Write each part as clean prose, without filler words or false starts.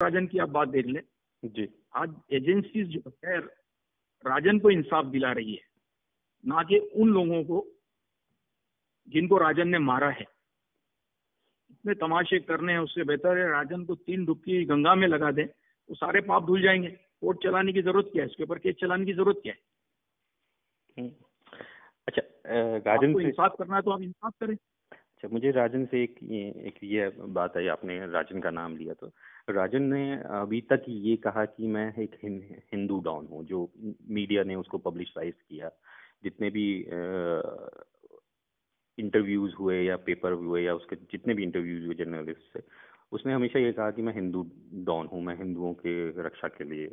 राजन की आप बात देख ले जी। आज एजेंसीज जो है राजन को इंसाफ दिला रही है, ना कि उन लोगों को जिनको राजन ने मारा है। इतने तमाशे करने हैं, उससे बेहतर है राजन को 3 डुबकी गंगा में लगा दें, वो सारे पाप धुल जाएंगे। कोर्ट चलाने की जरूरत क्या है, इसके ऊपर केस चलाने की जरूरत क्या है? अच्छा, राजन आपको से इंसाफ करना है तो आप इंसाफ करें। अच्छा, मुझे राजन से एक ये बात आई, आपने राजन का नाम लिया तो राजन ने अभी तक ये कहा कि मैं एक हिंदू डॉन हूँ, जो मीडिया ने उसको पब्लिसाइज किया। जितने भी इंटरव्यूज हुए या पेपर हुए या उसके जितने भी इंटरव्यूज हुए जर्नलिस्ट से, उसने हमेशा ये कहा कि मैं हिंदू डॉन हूँ, मैं हिंदुओं के रक्षा के लिए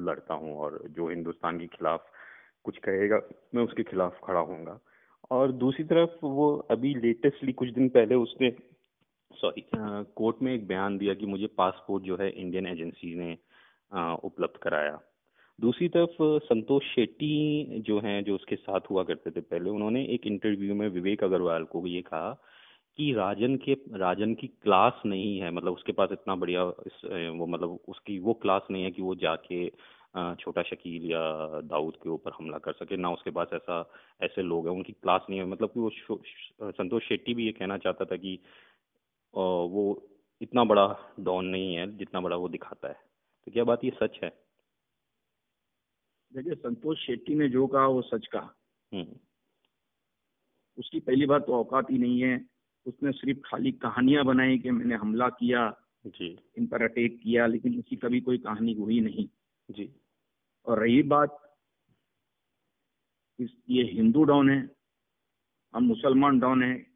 लड़ता हूँ और जो हिंदुस्तान के खिलाफ कुछ कहेगा मैं उसके खिलाफ खड़ा होऊंगा। और दूसरी तरफ वो अभी लेटेस्टली कुछ दिन पहले उसने कोर्ट में एक बयान दिया कि मुझे पासपोर्ट जो है इंडियन एजेंसी ने उपलब्ध कराया। दूसरी तरफ संतोष शेट्टी जो हैं, जो उसके साथ हुआ करते थे पहले, उन्होंने एक इंटरव्यू में विवेक अग्रवाल को ये कहा कि राजन की क्लास नहीं है, मतलब उसके पास इतना बढ़िया वो मतलब उसकी वो क्लास नहीं है कि वो जाके छोटा शकील या दाऊद के ऊपर हमला कर सके, ना उसके पास ऐसे लोग हैं, उनकी क्लास नहीं है। मतलब कि वो संतोष शेट्टी भी ये कहना चाहता था कि वो इतना बड़ा डॉन नहीं है जितना बड़ा वो दिखाता है। तो क्या बात ये सच है? देखिए, संतोष शेट्टी ने जो कहा वो सच कहा। उसकी पहली बात तो औकात ही नहीं है। उसने सिर्फ खाली कहानियां बनाई कि मैंने हमला किया जी इन पर अटैक किया, लेकिन उसकी कभी कोई कहानी हुई नहीं जी। और रही बात ये हिंदू डॉन है, हम मुसलमान डॉन है,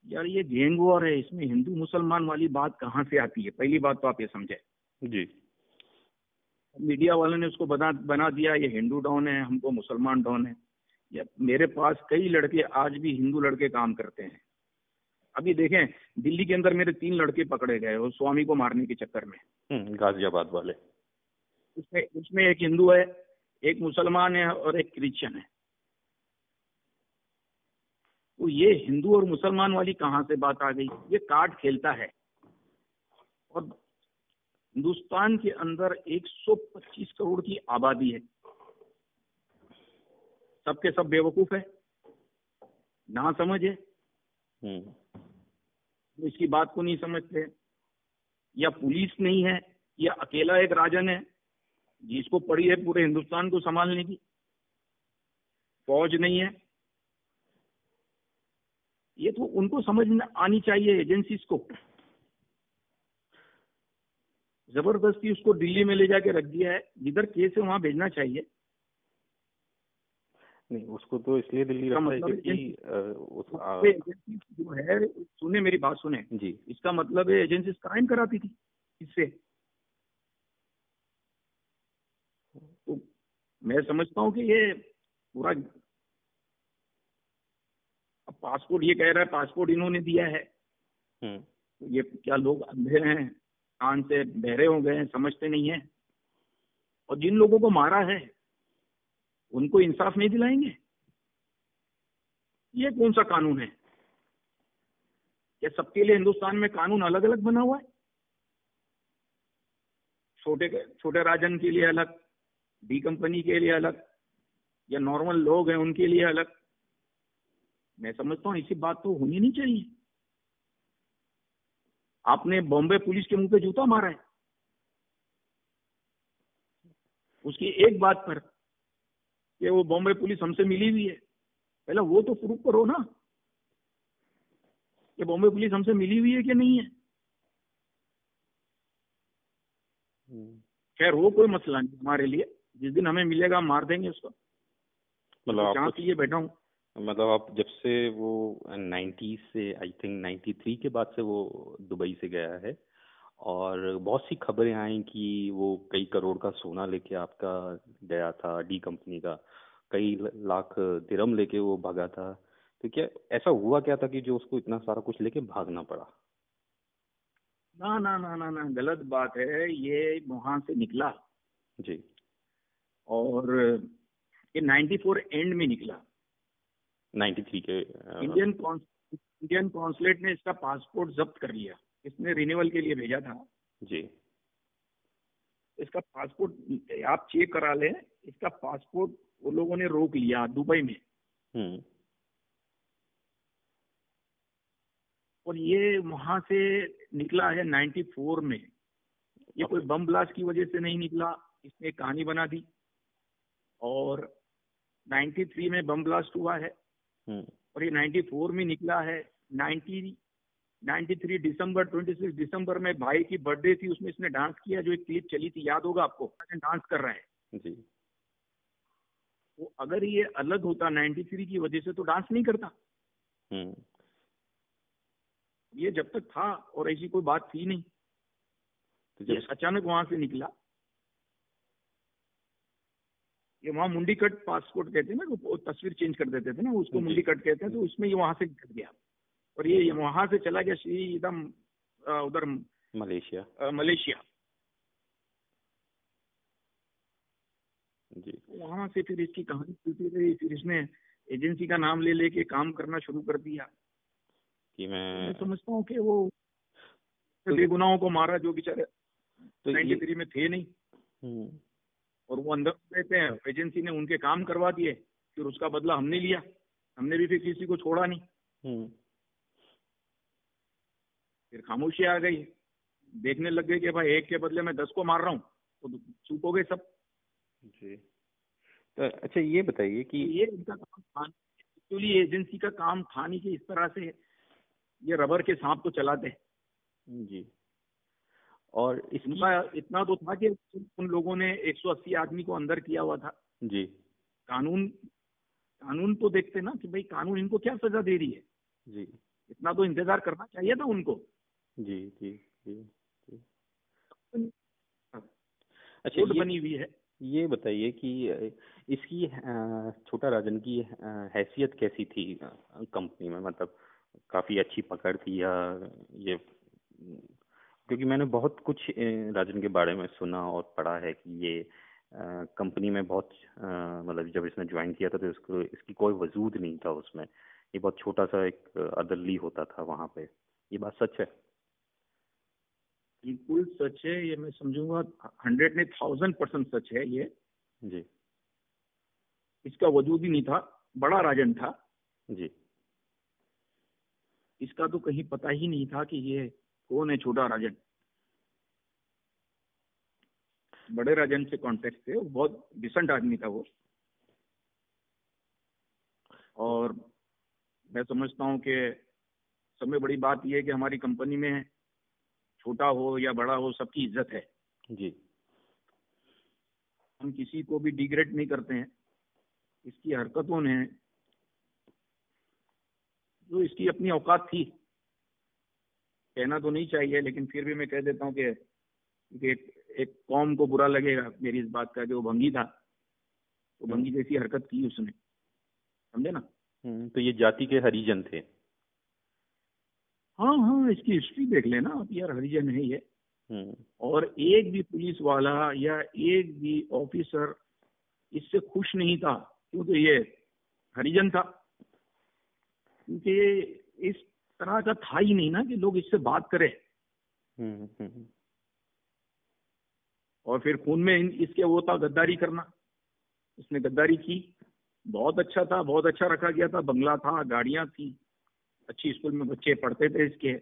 यार ये गैंग वॉर है, इसमें हिंदू मुसलमान वाली बात कहाँ से आती है? पहली बात तो आप ये समझे। जी। मीडिया वालों ने उसको बना दिया ये हिंदू डॉन है, हमको मुसलमान डॉन है। या मेरे पास कई लड़के आज भी हिंदू लड़के काम करते हैं। अभी देखें, दिल्ली के अंदर मेरे 3 लड़के पकड़े गए वो स्वामी को मारने के चक्कर में। गाजियाबाद वाले। उसमें उसमें एक हिंदू है, एक मुसलमान है और एक क्रिश्चियन है। तो ये हिंदू और मुसलमान वाली कहाँ से बात आ गई? ये कार्ड खेलता है। और हिंदुस्तान के अंदर 125 करोड़ की आबादी है, सबके सब बेवकूफ है, ना समझे, तो इसकी बात को नहीं समझते। या पुलिस नहीं है, या अकेला एक राजन है जिसको पड़ी है पूरे हिंदुस्तान को संभालने की, फौज नहीं है। ये तो उनको समझ में आनी चाहिए एजेंसीज को। जबरदस्ती उसको दिल्ली में ले जाके रख दिया है, जिधर केस है वहां भेजना चाहिए। नहीं, उसको तो इसलिए दिल्ली रखा है मतलब क्योंकि एजेंसी जो है, सुने मेरी बात सुने जी। इसका मतलब है एजेंसी क्राइम कराती थी इससे। तो मैं समझता हूँ कि ये पूरा, अब पासपोर्ट ये कह रहा है पासपोर्ट इन्होंने दिया है, तो ये क्या लोग अंधे हैं, कान से बहरे हो गए हैं, समझते नहीं है? और जिन लोगों को मारा है उनको इंसाफ नहीं दिलाएंगे? ये कौन सा कानून है? क्या सबके लिए हिंदुस्तान में कानून अलग अलग बना हुआ है? छोटे छोटे राजन के लिए अलग, डी कंपनी के लिए अलग, या नॉर्मल लोग हैं उनके लिए अलग? मैं समझता हूँ ऐसी बात तो होनी नहीं चाहिए। आपने बॉम्बे पुलिस के मुंह पे जूता मारा है उसकी एक बात पर कि वो बॉम्बे पुलिस हमसे मिली हुई है। पहले वो तो प्रूफ करो ना कि बॉम्बे पुलिस हमसे मिली हुई है कि नहीं है। खैर वो कोई मसला नहीं हमारे लिए, जिस दिन हमें मिलेगा हम मार देंगे उसको। मतलब चांस लिए बैठा हूँ। मतलब आप जब से वो 90 से आई थिंक 93 के बाद से वो दुबई से गया है, और बहुत सी खबरें आई कि वो कई करोड़ का सोना लेके आपका गया था, डी कंपनी का कई लाख दिरहम लेके वो भागा था। तो क्या ऐसा हुआ क्या था कि जो उसको इतना सारा कुछ लेके भागना पड़ा? ना ना ना ना ना, गलत बात है। ये वहां से निकला जी। और ये 94 एंड में निकला। 93 के इंडियन कॉन्सुलेट ने इसका पासपोर्ट जब्त कर लिया, इसने रिन्यूअल के लिए भेजा था। जी। इसका पासपोर्ट आप चेक करा लें, इसका पासपोर्ट वो लोगों ने रोक लिया दुबई में। और ये वहां से निकला है 94 में। ये कोई बम ब्लास्ट की वजह से नहीं निकला, इसने एक कहानी बना दी। और 93 में बम ब्लास्ट हुआ है और ये 94 में निकला है। 93 दिसंबर 26 दिसंबर में भाई की बर्थडे थी, उसमें इसने डांस किया, जो एक क्लिप चली थी, याद होगा आपको, डांस कर रहा है जी। वो अगर ये अलग होता 93 की वजह से तो डांस नहीं करता। ये जब तक था और ऐसी कोई बात थी नहीं, तो जब अचानक वहां से निकला, ये वहां मुंडी कट पासपोर्ट कहते हैं ना, वो तस्वीर चेंज कर देते थे ना, उसको मुंडी कट कहते हैं, तो उसमें ये वहां से निकल गया और ये वहां से चला गया एकदम उधर मलेशिया जी। वहां से फिर इसकी कहानी चलती रही, फिर इसने एजेंसी का नाम ले लेके काम करना शुरू कर दिया कि मैं समझता हूँ कि वो बेगुनाहों को मारा जो बेचारे तो 93 में थे नहीं, और वो अंदर रहते हैं, एजेंसी ने उनके काम करवा दिए, फिर उसका बदला हमने लिया, हमने भी फिर किसी को छोड़ा नहीं। फिर खामोशी आ गई, देखने लग गए कि भाई एक के बदले मैं 10 को मार रहा हूँ, तो चुप हो गए सब जी। तो अच्छा ये बताइए कि ये इनका काम था, एक्चुअली एजेंसी का काम था नहीं कि इस तरह से ये रबर के सांप को चलाते जी। और इनका इतना तो था कि उन लोगों ने 180 आदमी को अंदर किया हुआ था जी। कानून तो देखते ना कि भाई कानून इनको क्या सजा दे रही है जी। इतना तो इंतजार करना चाहिए था उनको। जी जी जी, जी। अच्छा बनी हुई है। ये बताइए कि इसकी छोटा राजन की हैसियत कैसी थी कंपनी में, मतलब काफी अच्छी पकड़ थी या ये, क्योंकि मैंने बहुत कुछ राजन के बारे में सुना और पढ़ा है कि ये कंपनी में बहुत मतलब जब इसने ज्वाइन किया था तो इसको इसकी कोई वजूद नहीं था उसमें, ये बहुत छोटा सा एक अदल्ली होता था वहां पे, ये बात सच है? बिल्कुल सच है, ये मैं समझूंगा 100 नहीं 1000% सच है ये जी। इसका वजूद ही नहीं था, बड़ा राजन था जी। इसका तो कहीं पता ही नहीं था कि ये कौन है छोटा राजन। बड़े राजन से कांटेक्ट थे, बहुत डिसेंट आदमी था वो, और मैं समझता हूँ कि सब में बड़ी बात यह है कि हमारी कंपनी में छोटा हो या बड़ा हो सबकी इज्जत है जी। हम किसी को भी डिग्रेड नहीं करते हैं। इसकी हरकतों ने जो इसकी अपनी औकात थी, कहना तो नहीं चाहिए लेकिन फिर भी मैं कह देता हूँ कि एक कौम को बुरा लगेगा मेरी इस बात का कि वो भंगी था, तो भंगी जैसी हरकत की उसने, समझे ना। तो ये जाति के हरिजन थे? हाँ हाँ, इसकी हिस्ट्री देख लेना आप यार, हरिजन है ये। और एक भी पुलिस वाला या एक भी ऑफिसर इससे खुश नहीं था क्योंकि ये हरिजन था, क्योंकि इस तरह का था ही नहीं ना कि लोग इससे बात करें। और फिर खून में इसके वो था गद्दारी करना, इसने गद्दारी की। बहुत अच्छा था, बहुत अच्छा रखा गया था, बंगला था, गाड़ियां थी, अच्छी स्कूल में बच्चे पढ़ते थे इसके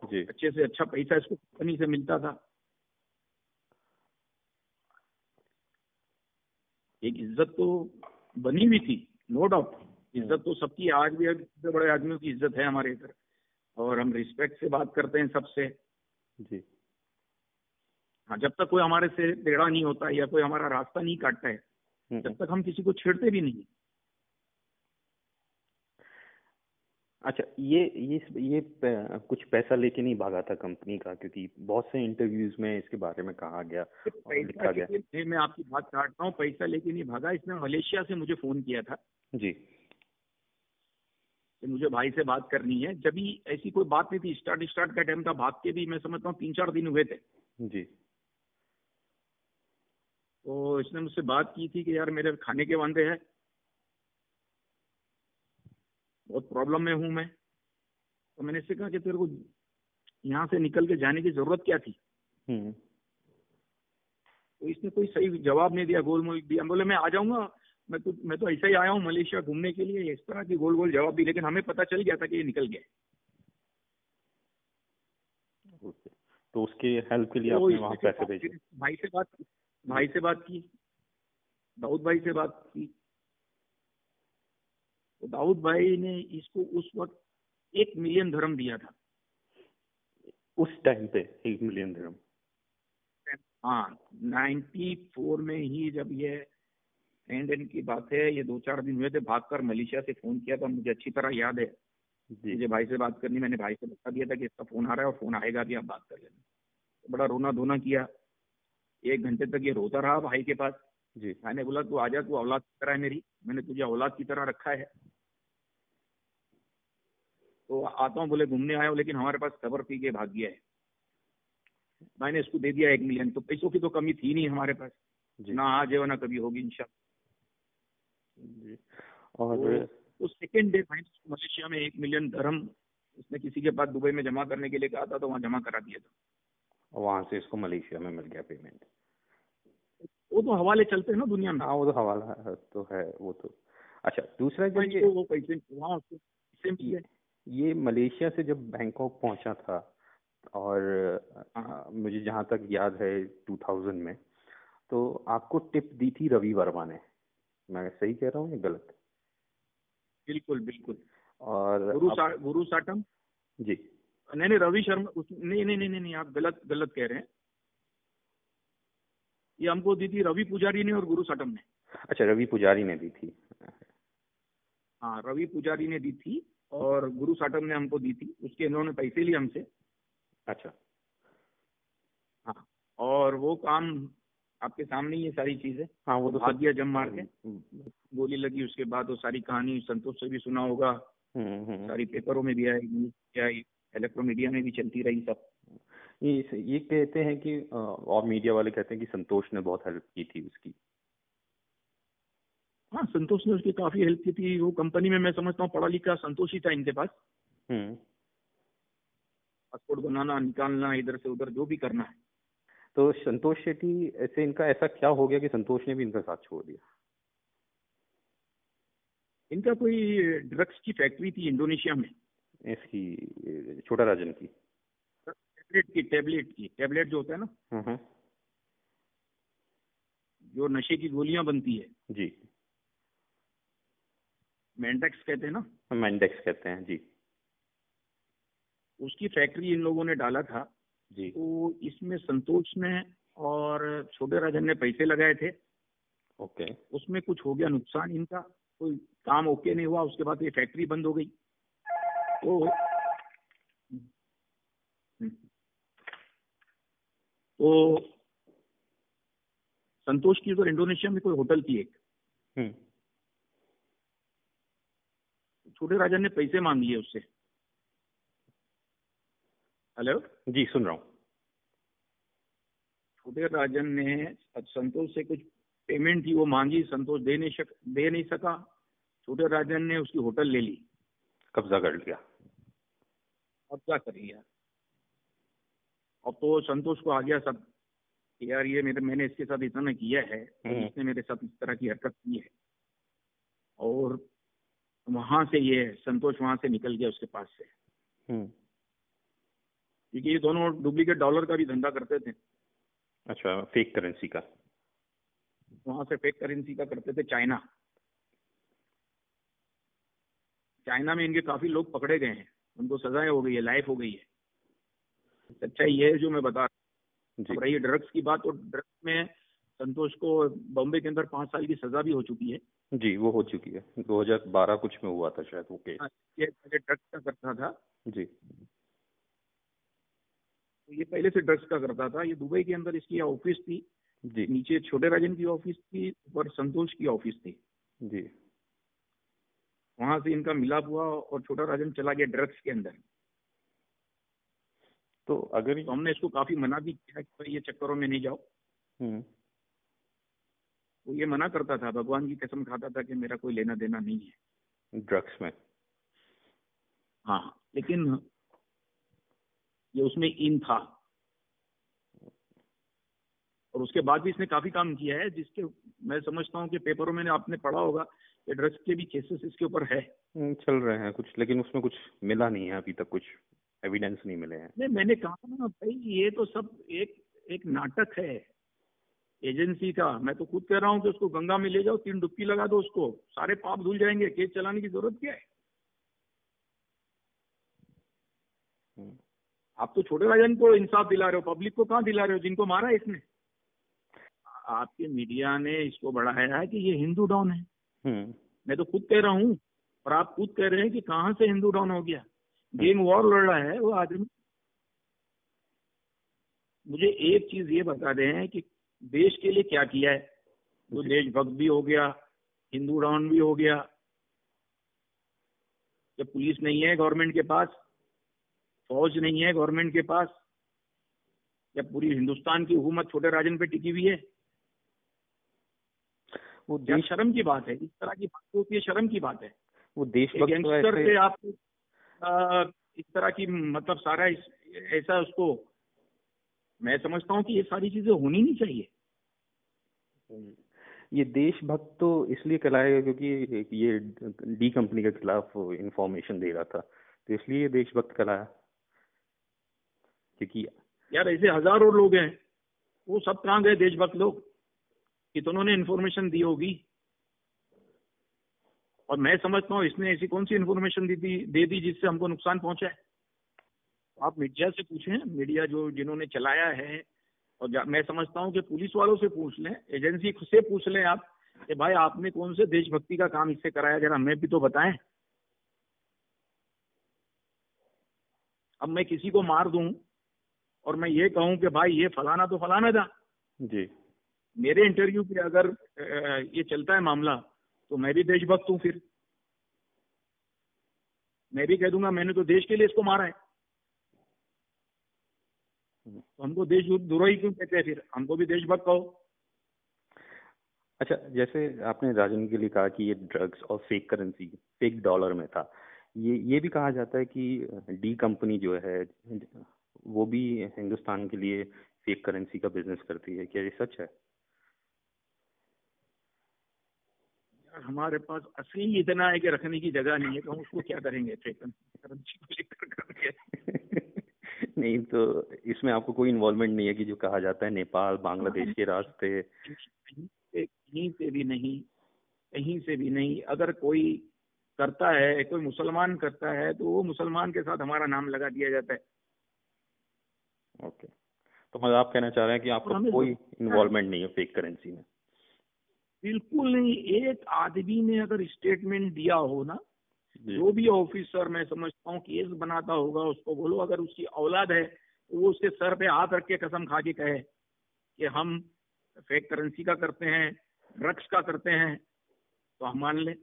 जी। अच्छे से अच्छा पैसा इसको कंपनी से मिलता था। एक इज्जत तो बनी हुई थी, नो डाउट, इज्जत तो सबकी, आज भी सबसे बड़े आदमियों की इज्जत है हमारे इधर, और हम रिस्पेक्ट से बात करते हैं सबसे जी। हाँ, जब तक कोई हमारे से टेढ़ा नहीं होता या कोई हमारा रास्ता नहीं काटता है तब तक हम किसी को छेड़ते भी नहीं। अच्छा, ये कुछ पैसा लेके नहीं भागा था कंपनी का, क्योंकि बहुत से इंटरव्यूज में इसके बारे में कहा गया और लिखा गया। मैं आपकी बात काट रहा हूँ, पैसा लेके नहीं भागा। इसने मलेशिया से मुझे फोन किया था जी कि मुझे भाई से बात करनी है। जब भी ऐसी कोई बात नहीं थी, स्टार्ट का टाइम था, भाग के भी मैं समझता हूँ 3-4 दिन हुए थे जी। तो इसने मुझसे बात की थी कि यार मेरे खाने के वांदे हैं, बहुत प्रॉब्लम में हूं मैं। तो मैंने इससे कहा कि तेरे को यहाँ से निकल के जाने की जरूरत क्या थी। तो इसने कोई सही जवाब नहीं दिया, गोल मोल दिया। बोले मैं आ जाऊंगा, मैं तो ऐसा ही आया हूँ मलेशिया घूमने के लिए, इस तरह की गोल गोल जवाब दी। लेकिन हमें पता चल गया था कि ये निकल गया। ओके, तो उसके हेल्प के लिए तो आपने इसने वहाँ फिर पैसे भेजे? भाई से बात की, दाऊद भाई से बात की। तो दाऊद भाई ने इसको उस वक्त 1 मिलियन धर्म दिया था। उस टाइम पे 1 मिलियन दिरहम? हाँ, 94 में ही जब ये एंड एंड की बात है, ये 2-4 दिन हुए थे, भागकर मलेशिया से फोन किया था, मुझे अच्छी तरह याद है। जी मुझे भाई से बात करनी, मैंने भाई से बता दिया था कि इसका फोन आ रहा है और फोन आएगा भी, आप बात कर लेना। तो बड़ा रोना धोना किया, 1 घंटे तक ये रोता रहा भाई के पास। जी। भाई ने बोला तू आजा, तू औलाद की तरह है मेरी, मैंने तुझे औलाद की तरह रखा है, तो आता हूँ। बोले घूमने आया हूँ, लेकिन हमारे पास खबर थी कि भाग गया है। भाई ने इसको दे दिया 1 मिलियन। तो पैसों की तो कमी थी नहीं हमारे पास, जी ना आज है ना कभी होगी इंशाल्लाह। जी। और तो सेकेंड डे भाई ने मलेशिया में 1 मिलियन धर्म उसने किसी के पास दुबई में जमा करने के लिए कहा था, तो वहाँ जमा करा दिया था। वहां से इसको मलेशिया में मिल गया पेमेंट? वो तो हवाले चलते हैं ना दुनिया में। हाँ, वो तो हवाला तो है वो तो। अच्छा, दूसरा जब भाई ये तो वो पैसे वहाँ उसको पैसे मिले। ये मलेशिया से जब बैंकॉक पहुंचा था, और हाँ मुझे जहाँ तक याद है 2000 में, तो आपको टिप दी थी रवि वर्मा ने। मैं सही कह रहा हूँ या गलत? बिल्कुल बिल्कुल। और गुरु साटम। जी। नहीं नहीं, रवि शर्मा नहीं नहीं नहीं नहीं नहीं, आप गलत गलत कह रहे हैं। ये हमको दी थी रवि पुजारी ने और गुरु साटम ने। अच्छा, रवि पुजारी ने दी थी। हाँ, रवि पुजारी ने दी थी और गुरु साटम ने हमको दी थी। उसके इन्होंने पैसे लिए हमसे। अच्छा। हाँ, और वो काम आपके सामने ही ये सारी चीजें। हाँ, वो तो भाग सब। गया जम मार के, गोली लगी। उसके बाद वो सारी कहानी संतोष से भी सुना होगा, सारी पेपरों में भी आई, इलेक्ट्रो मीडिया में भी चलती रही सब। ये कहते हैं कि और मीडिया वाले कहते हैं कि संतोष ने बहुत हेल्प की थी उसकी। हाँ, संतोष ने उसकी काफी हेल्प की थी। वो कंपनी में मैं समझता हूँ पढ़ा लिखा संतोष ही था इनके पास। हम्म। पासपोर्ट बनाना, निकालना, इधर से उधर जो भी करना है। तो संतोष शेट्टी ऐसे, इनका ऐसा क्या हो गया कि संतोष ने भी इनका साथ छोड़ दिया? इनका कोई ड्रग्स की फैक्ट्री थी इंडोनेशिया में। इसकी छोटा राजन की? टैबलेट जो होता है ना, हाँ। जो नशे की गोलियां बनती है, जी। मेंटेक्स कहते हैं ना, मैंडेक्स कहते हैं जी। उसकी फैक्ट्री इन लोगों ने डाला था। जी। तो इसमें संतोष ने और छोटे राजन ने पैसे लगाए थे। ओके। उसमें कुछ हो गया नुकसान इनका, कोई काम ओके नहीं हुआ। उसके बाद ये फैक्ट्री बंद हो गई। तो तो संतोष की तो इंडोनेशिया में कोई होटल थी एक। हम्म। छोटे राजन ने पैसे मांग लिए उससे। हेलो, जी, सुन रहा हूँ। छोटे राजन ने संतोष से कुछ पेमेंट थी, वो मांगी। संतोष दे नहीं सका। छोटे राजन ने उसकी होटल ले ली, कब्जा कर लिया। अब क्या कर लिया। अब तो संतोष को आ गया सब कि यार ये मैंने इसके साथ इतना किया है और इसने मेरे साथ इस तरह की हरकत की है। और वहां से ये संतोष वहां से निकल गया उसके पास से, क्योंकि ये दोनों डुप्लीकेट डॉलर का भी धंधा करते थे। अच्छा, फेक करेंसी का? वहां से फेक करेंसी का करते थे। चाइना में इनके काफी लोग पकड़े गए हैं, उनको सजाएं हो गई है, लाइफ हो गई है। अच्छा, ये है जो मैं बता रहा हूँ। अब रही ड्रग्स की बात, तो ड्रग्स में संतोष को बॉम्बे के अंदर 5 साल की सजा भी हो चुकी है। जी, वो हो चुकी है। 2012 कुछ में हुआ था शायद वो केस। ये पहले ड्रग्स का करता था। जी। तो ये पहले से ड्रग्स का करता था। ये दुबई के अंदर इसकी ऑफिस थी। जी। नीचे छोटे राजन की ऑफिस थी, ऊपर संतोष की ऑफिस थी। जी। वहां से इनका मिलाप हुआ और छोटा राजन चला गया ड्रग्स के अंदर। तो अगर तो हमने इसको काफी मना भी किया कि भाई ये चक्करों में नहीं जाओ। तो ये मना करता था, भगवान की कसम खाता था कि मेरा कोई लेना देना नहीं है ड्रग्स में। हाँ, लेकिन ये उसमें इन था। और उसके बाद भी इसने काफी काम किया है, जिसके मैं समझता हूँ कि पेपरों में आपने पढ़ा होगा कि ड्रग्स के भी केसेस इसके ऊपर है। चल रहे हैं कुछ, लेकिन उसमें कुछ मिला नहीं है अभी तक, कुछ एविडेंस नहीं मिले हैं। नहीं, मैंने कहा ना भाई, ये तो सब एक एक नाटक है एजेंसी का। मैं तो खुद कह रहा हूँ कि उसको गंगा में ले जाओ, 3 डुबकी लगा दो, उसको सारे पाप धुल जाएंगे। केस चलाने की जरूरत क्या है? आप तो छोटे राजन को इंसाफ दिला रहे हो, पब्लिक को कहाँ दिला रहे हो, जिनको मारा इसने। आपके मीडिया ने इसको बढ़ाया है कि ये हिंदू डॉन है। मैं तो खुद कह रहा हूँ, और आप खुद कह रहे हैं कि कहाँ से हिंदू डॉन हो गया। गैंग वॉर लड़ रहा है वो आदमी। मुझे एक चीज ये बता रहे हैं कि देश के लिए क्या किया है। तो देशभक्त भी हो गया, हिंदू डॉन भी हो गया। जब पुलिस नहीं है गवर्नमेंट के पास, फौज नहीं है गवर्नमेंट के पास, जब पूरी हिंदुस्तान की हुकूमत छोटे राजन पे टिकी हुई है, वो क्या शर्म की बात है? इस तरह की बात होती है, शर्म की बात है। वो देशभक्त गैंगस्टर से आप इस तरह की मतलब सारा ऐसा उसको, मैं समझता हूँ कि ये सारी चीजें होनी नहीं चाहिए। ये देशभक्त तो इसलिए कहलाएगा क्योंकि ये डी कंपनी के खिलाफ इंफॉर्मेशन दे रहा था, तो इसलिए ये देशभक्त कहलाया। क्योंकि यार ऐसे हजारों लोग हैं, वो सब कहाँ गए देशभक्त लोग? कितनों ने इन्फॉर्मेशन दी होगी। और मैं समझता हूँ इसने ऐसी कौन सी इन्फॉर्मेशन दे दी जिससे हमको नुकसान पहुंचा है। आप मीडिया से पूछें, मीडिया जो जिन्होंने चलाया है, और मैं समझता हूँ कि पुलिस वालों से पूछ लें, एजेंसी से पूछ लें आप कि भाई आपने कौन से देशभक्ति का काम इससे कराया, जरा हमें भी तो बताएं। अब मैं किसी को मार दूं और मैं ये कहूं कि भाई ये फलाना तो फलाना था जी, मेरे इंटरव्यू पे अगर ये चलता है मामला, तो मैं भी देशभक्त हूं। फिर मैं भी कह दूंगा मैंने तो देश के लिए इसको मारा है। तो हमको देशद्रोही क्यों कहते हैं? फिर हमको भी देशभक्त कहो। अच्छा, जैसे आपने राजन के लिए कहा कि ये ड्रग्स और फेक करेंसी, फेक डॉलर में था, ये भी कहा जाता है कि डी कंपनी जो है वो भी हिंदुस्तान के लिए फेक करेंसी का बिजनेस करती है। क्या ये सच है? यार हमारे पास असली इतना है कि रखने की जगह नहीं है, तो हम उसको क्या करेंगे फेक करेंसी को लेकर करके। नहीं, तो इसमें आपको कोई इन्वॉल्वमेंट नहीं है कि जो कहा जाता है नेपाल बांग्लादेश के रास्ते? कहीं से भी नहीं, कहीं से भी नहीं। अगर कोई करता है, कोई मुसलमान करता है, तो वो मुसलमान के साथ हमारा नाम लगा दिया जाता है। ओके, तो मतलब आप कहना चाह रहे हैं कि आपका कोई इन्वॉल्वमेंट नहीं है फेक करेंसी में? बिल्कुल नहीं। एक आदमी ने अगर स्टेटमेंट दिया हो ना, जो भी ऑफिसर मैं समझता हूँ केस बनाता होगा, उसको बोलो अगर उसकी औलाद है तो वो उसके सर पे हाथ रख के कसम खा के कहे कि हम फेक करेंसी का करते हैं, ड्रग्स का करते हैं, तो हम मान ले।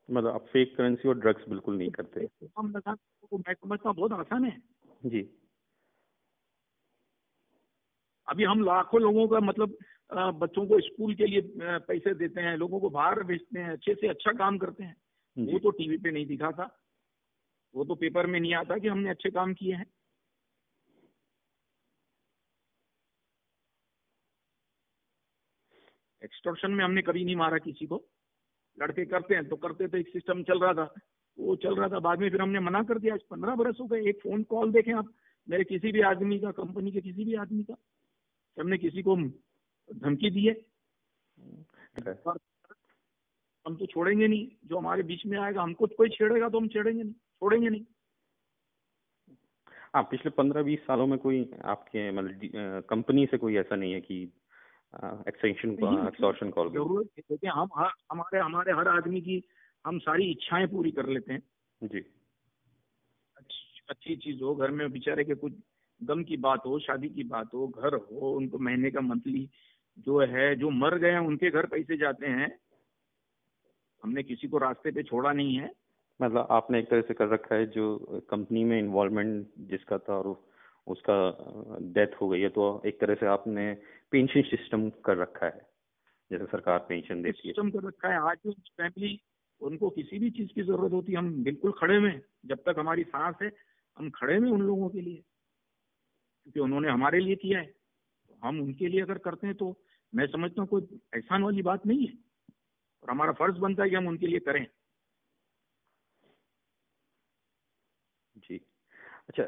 मतलब आप फेक करेंसी और ड्रग्स बिल्कुल नहीं करते? हम लगा तो मैं समझता हूँ बहुत आसान है जी। अभी हम लाखों लोगों का मतलब बच्चों को स्कूल के लिए पैसे देते हैं, लोगों को बाहर भेजते हैं, अच्छे से अच्छा काम करते हैं। वो तो टीवी पे नहीं दिखा था, वो तो पेपर में नहीं आता कि हमने अच्छे काम किए हैं। एक्सटॉर्शन में हमने कभी नहीं मारा किसी को। लड़के करते हैं तो करते थे, एक सिस्टम चल रहा था, वो चल रहा था। बाद में फिर हमने मना कर दिया। आज 15 बरस हो गए। एक फोन कॉल देखें आप मेरे किसी भी आदमी का, कंपनी के किसी भी आदमी का, हमने किसी को धमकी दी है? हम तो छोड़ेंगे नहीं। जो हमारे बीच में आएगा, हमको कोई छेड़ेगा तो हम छेड़ेंगे नहीं, छोड़ेंगे नहीं। हाँ, पिछले 15-20 सालों में कोई आपके मतलब कंपनी से कोई ऐसा नहीं है कि एक्सटॉर्शन कॉल? जरूरत देखिए, हम हमारे हर आदमी की हम सारी इच्छाएं पूरी कर लेते हैं जी। अच्छी चीज हो, घर में बेचारे के कुछ गम की बात हो, शादी की बात हो, घर हो, उनको महीने का मंथली जो है, जो मर गए हैं उनके घर पैसे जाते हैं। हमने किसी को रास्ते पे छोड़ा नहीं है। मतलब आपने एक तरह से कर रखा है, जो कंपनी में इन्वॉल्वमेंट जिसका था और उसका डेथ हो गई है, तो एक तरह से आपने पेंशन सिस्टम कर रखा है, जैसे सरकार पेंशन देती है। सिस्टम कर रखा है। आज भी फैमिली, उनको किसी भी चीज की जरूरत होती है, हम बिल्कुल खड़े में, जब तक हमारी सांस है हम खड़े में उन लोगों के लिए। क्योंकि उन्होंने हमारे लिए किया है, तो हम उनके लिए अगर करते हैं तो मैं समझता हूँ कोई एहसान वाली बात नहीं है, और हमारा फर्ज बनता है कि हम उनके लिए करें। जी। अच्छा,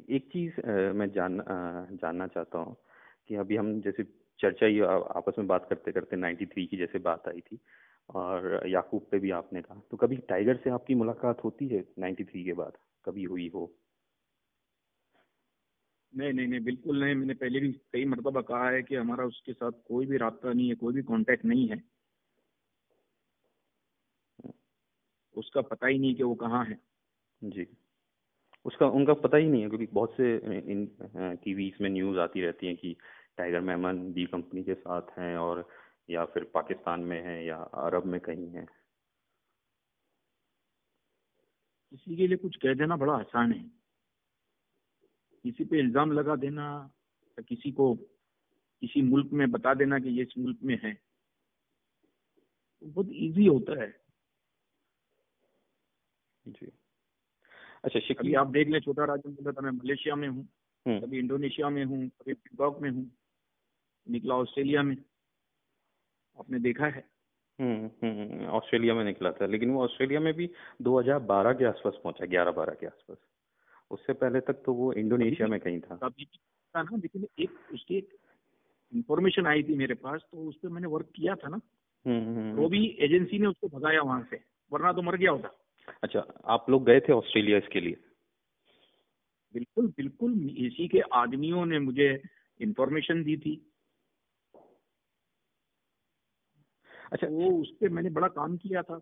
एक चीज मैं जानना चाहता हूँ कि अभी हम जैसे चर्चा ये आपस में बात करते करते 93 की जैसे बात आई थी, और याकूब पे भी आपने कहा, तो कभी टाइगर से आपकी मुलाकात होती है 93 के बाद, कभी हुई हो? नहीं नहीं नहीं, बिल्कुल नहीं। मैंने पहले भी कई मरतबा कहा है कि हमारा उसके साथ कोई भी रास्ता नहीं है, कोई भी कांटेक्ट नहीं है। उसका पता ही नहीं कि वो कहाँ है। जी। उसका उनका पता ही नहीं है, क्योंकि बहुत से इन टीवी में न्यूज़ आती रहती हैं कि टाइगर मेमन बी कंपनी के साथ हैं, और या फिर पाकिस्तान में है या अरब में कहीं है। किसी के लिए कुछ कह देना बड़ा आसान है, किसी पे इल्जाम लगा देना या किसी को किसी मुल्क में बता देना कि ये इस मुल्क में है, तो बहुत इजी होता है। जी। अच्छा अभी शकील। आप देख लें, छोटा राजन बोला था मैं मलेशिया में हूँ, हम्म कभी इंडोनेशिया में हूँ, कभी बैंकॉक में हूँ, निकला ऑस्ट्रेलिया में, आपने देखा है। ऑस्ट्रेलिया में निकला था, लेकिन वो ऑस्ट्रेलिया में भी 2012 के आसपास पहुंचा, 11-12 के आसपास। उससे पहले तक तो वो कभी इंडोनेशिया भी में कहीं था। कभी भी था ना, लेकिन एक उसकी एक इंफॉर्मेशन आई थी मेरे पास, तो उस पर मैंने वर्क किया था ना, और वो भी एजेंसी ने उसको भगाया वहां से, वरना तो मर गया होता। अच्छा, आप लोग गए थे ऑस्ट्रेलिया इसके लिए? बिल्कुल बिल्कुल, इसी के आदमियों ने मुझे इंफॉर्मेशन दी थी। अच्छा। वो उस पर मैंने बड़ा काम किया था।